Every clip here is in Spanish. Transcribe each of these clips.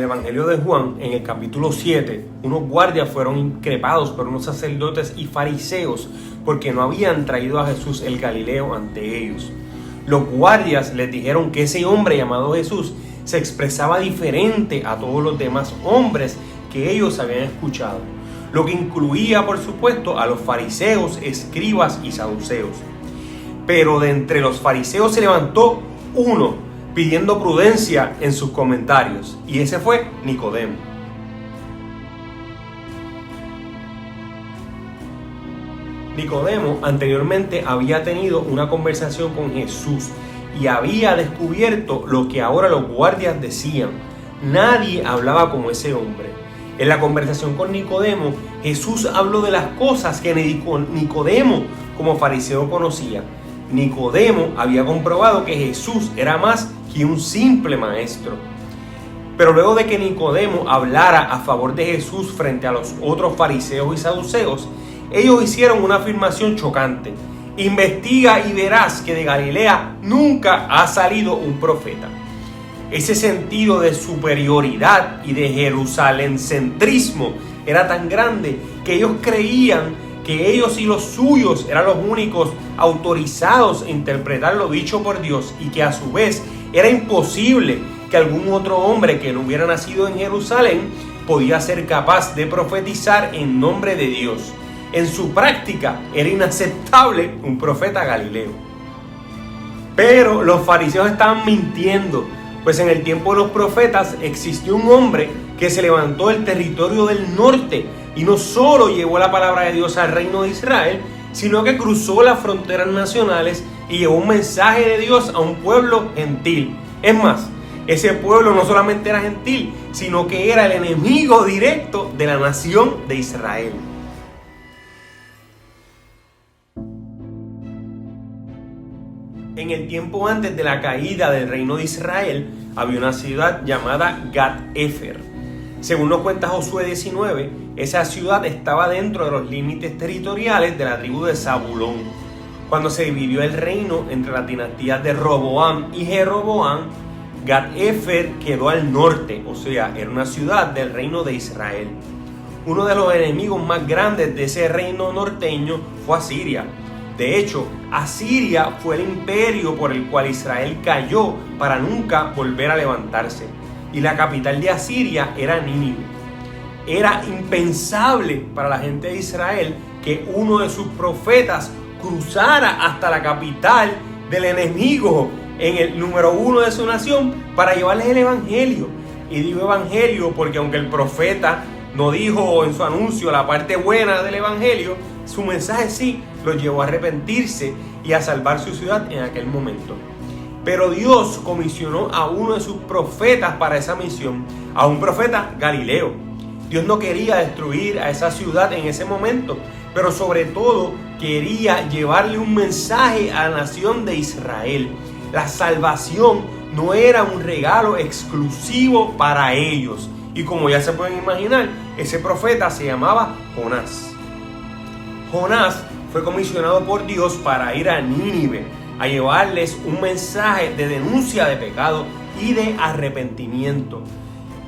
Evangelio de Juan, en el capítulo 7, unos guardias fueron increpados por unos sacerdotes y fariseos porque no habían traído a Jesús el Galileo ante ellos. Los guardias les dijeron que ese hombre llamado Jesús se expresaba diferente a todos los demás hombres que ellos habían escuchado, lo que incluía, por supuesto, a los fariseos, escribas y saduceos. Pero de entre los fariseos se levantó uno pidiendo prudencia en sus comentarios, y ese fue Nicodemo. Nicodemo anteriormente había tenido una conversación con Jesús y había descubierto lo que ahora los guardias decían. Nadie hablaba como ese hombre. En la conversación con Nicodemo, Jesús habló de las cosas que Nicodemo como fariseo conocía. Nicodemo había comprobado que Jesús era más que un simple maestro. Pero luego de que Nicodemo hablara a favor de Jesús frente a los otros fariseos y saduceos, ellos hicieron una afirmación chocante: investiga y verás que de Galilea nunca ha salido un profeta. Ese sentido de superioridad y de jerusalén-centrismo era tan grande que ellos creían que ellos y los suyos eran los únicos autorizados a interpretar lo dicho por Dios, y que a su vez era imposible que algún otro hombre que no hubiera nacido en Jerusalén podía ser capaz de profetizar en nombre de Dios. En su práctica era inaceptable un profeta galileo. Pero los fariseos estaban mintiendo, pues en el tiempo de los profetas existió un hombre que se levantó del territorio del norte y no solo llevó la palabra de Dios al reino de Israel, sino que cruzó las fronteras nacionales y llevó un mensaje de Dios a un pueblo gentil. Es más, ese pueblo no solamente era gentil, sino que era el enemigo directo de la nación de Israel. En el tiempo antes de la caída del reino de Israel, había una ciudad llamada Gat-Efer. Según nos cuenta Josué 19, esa ciudad estaba dentro de los límites territoriales de la tribu de Zabulón. Cuando se dividió el reino entre las dinastías de Roboam y Jeroboam, Gat-Efer quedó al norte, o sea, era una ciudad del reino de Israel. Uno de los enemigos más grandes de ese reino norteño fue Asiria. De hecho, Asiria fue el imperio por el cual Israel cayó para nunca volver a levantarse. Y la capital de Asiria era Nínive. Era impensable para la gente de Israel que uno de sus profetas cruzara hasta la capital del enemigo en el número 1 de su nación para llevarles el evangelio. Y digo evangelio porque aunque el profeta no dijo en su anuncio la parte buena del evangelio, su mensaje sí los llevó a arrepentirse y a salvar su ciudad en aquel momento. Pero Dios comisionó a uno de sus profetas para esa misión, a un profeta galileo. Dios no quería destruir a esa ciudad en ese momento, pero sobre todo quería llevarle un mensaje a la nación de Israel. La salvación no era un regalo exclusivo para ellos. Y como ya se pueden imaginar, ese profeta se llamaba Jonás. Jonás fue comisionado por Dios para ir a Nínive, a llevarles un mensaje de denuncia de pecado y de arrepentimiento.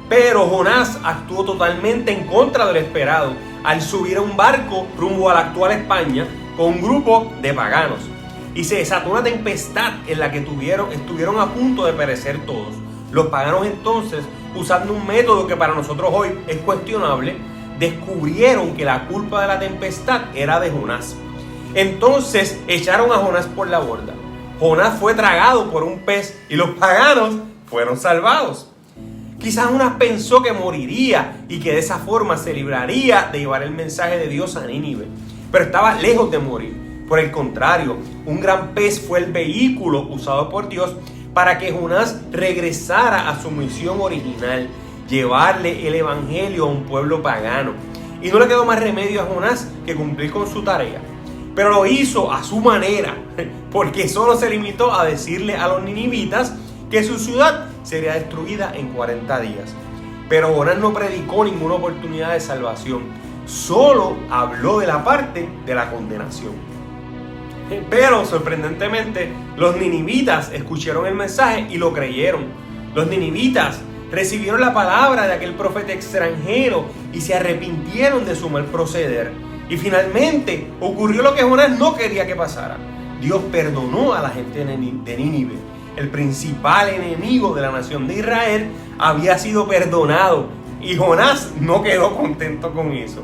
Pero Jonás actuó totalmente en contra de lo esperado al subir a un barco rumbo a la actual España con un grupo de paganos. Y se desató una tempestad en la que estuvieron a punto de perecer todos. Los paganos entonces, usando un método que para nosotros hoy es cuestionable, descubrieron que la culpa de la tempestad era de Jonás. Entonces echaron a Jonás por la borda. Jonás fue tragado por un pez y los paganos fueron salvados. Quizás Jonás pensó que moriría y que de esa forma se libraría de llevar el mensaje de Dios a Nínive, pero estaba lejos de morir. Por el contrario, un gran pez fue el vehículo usado por Dios para que Jonás regresara a su misión original, llevarle el evangelio a un pueblo pagano. Y no le quedó más remedio a Jonás que cumplir con su tarea. Pero lo hizo a su manera, porque solo se limitó a decirle a los ninivitas que su ciudad sería destruida en 40 días. Pero Jonás no predicó ninguna oportunidad de salvación, solo habló de la parte de la condenación. Pero sorprendentemente, los ninivitas escucharon el mensaje y lo creyeron. Los ninivitas recibieron la palabra de aquel profeta extranjero y se arrepintieron de su mal proceder. Y finalmente ocurrió lo que Jonás no quería que pasara. Dios perdonó a la gente de Nínive. El principal enemigo de la nación de Israel había sido perdonado y Jonás no quedó contento con eso.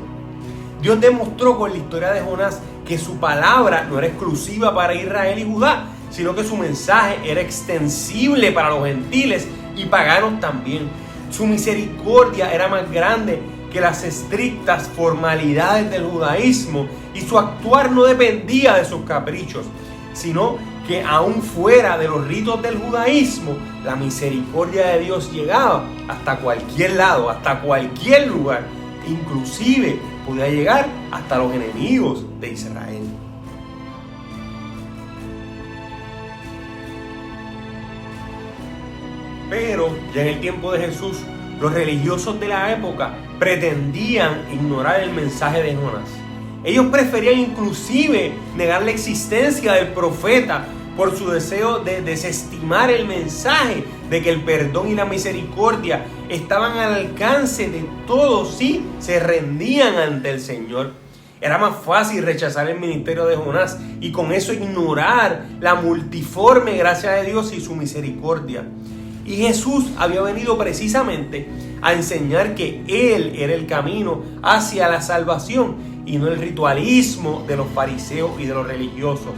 Dios demostró con la historia de Jonás que su palabra no era exclusiva para Israel y Judá, sino que su mensaje era extensible para los gentiles y paganos también. Su misericordia era más grande que las estrictas formalidades del judaísmo y su actuar no dependía de sus caprichos, sino que aún fuera de los ritos del judaísmo, la misericordia de Dios llegaba hasta cualquier lado, hasta cualquier lugar, inclusive podía llegar hasta los enemigos de Israel. Pero ya en el tiempo de Jesús, los religiosos de la época pretendían ignorar el mensaje de Jonás. Ellos preferían inclusive negar la existencia del profeta por su deseo de desestimar el mensaje de que el perdón y la misericordia estaban al alcance de todos si se rendían ante el Señor. Era más fácil rechazar el ministerio de Jonás y con eso ignorar la multiforme gracia de Dios y su misericordia. Y Jesús había venido precisamente a enseñar que Él era el camino hacia la salvación y no el ritualismo de los fariseos y de los religiosos.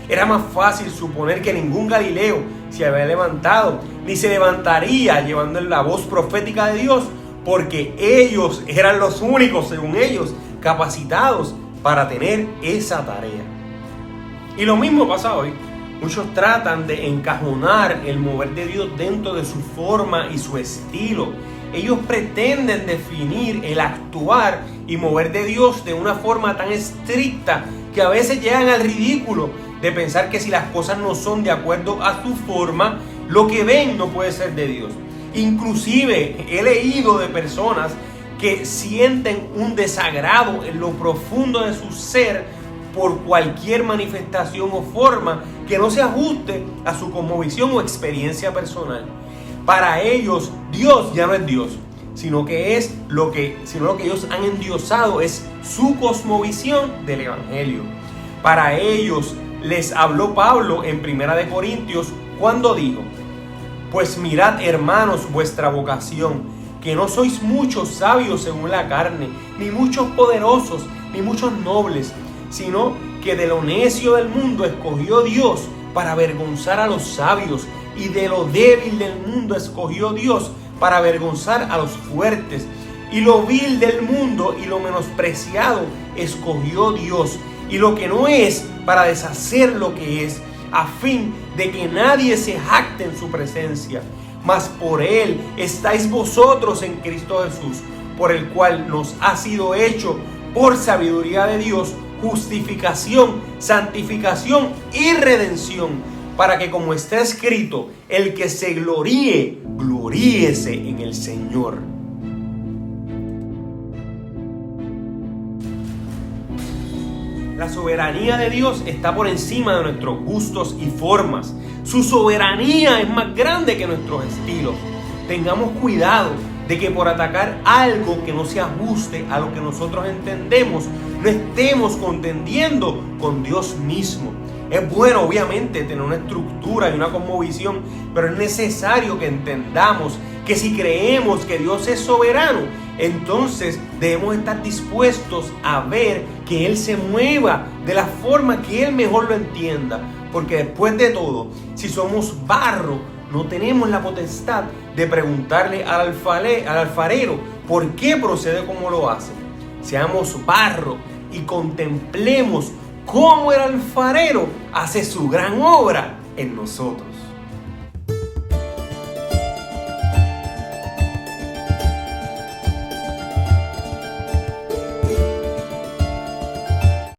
Era más fácil suponer que ningún Galileo se había levantado ni se levantaría llevando la voz profética de Dios, porque ellos eran los únicos, según ellos, capacitados para tener esa tarea. Y lo mismo pasa hoy. Muchos tratan de encajonar el mover de Dios dentro de su forma y su estilo. Ellos pretenden definir el actuar y mover de Dios de una forma tan estricta que a veces llegan al ridículo de pensar que si las cosas no son de acuerdo a su forma, lo que ven no puede ser de Dios. Inclusive he leído de personas que sienten un desagrado en lo profundo de su ser por cualquier manifestación o forma que no se ajuste a su cosmovisión o experiencia personal. Para ellos, Dios ya no es Dios, sino que lo que ellos han endiosado es su cosmovisión del Evangelio. Para ellos les habló Pablo en 1 Corintios cuando dijo: pues mirad, hermanos, vuestra vocación, que no sois muchos sabios según la carne, ni muchos poderosos, ni muchos nobles, sino que de lo necio del mundo escogió Dios para avergonzar a los sabios, y de lo débil del mundo escogió Dios para avergonzar a los fuertes, y lo vil del mundo y lo menospreciado escogió Dios, y lo que no es, para deshacer lo que es, a fin de que nadie se jacte en su presencia. Mas por Él estáis vosotros en Cristo Jesús, por el cual nos ha sido hecho, por sabiduría de Dios, justificación, santificación y redención, para que, como está escrito, el que se gloríe, gloríese en el Señor. La soberanía de Dios está por encima de nuestros gustos y formas. Su soberanía es más grande que nuestros estilos. Tengamos cuidado de que por atacar algo que no se ajuste a lo que nosotros entendemos, no estemos contendiendo con Dios mismo. Es bueno, obviamente, tener una estructura y una cosmovisión, pero es necesario que entendamos que si creemos que Dios es soberano, entonces debemos estar dispuestos a ver que Él se mueva de la forma que Él mejor lo entienda. Porque después de todo, si somos barro, no tenemos la potestad de preguntarle al alfarero por qué procede como lo hace. Seamos barro y contemplemos cómo el alfarero hace su gran obra en nosotros.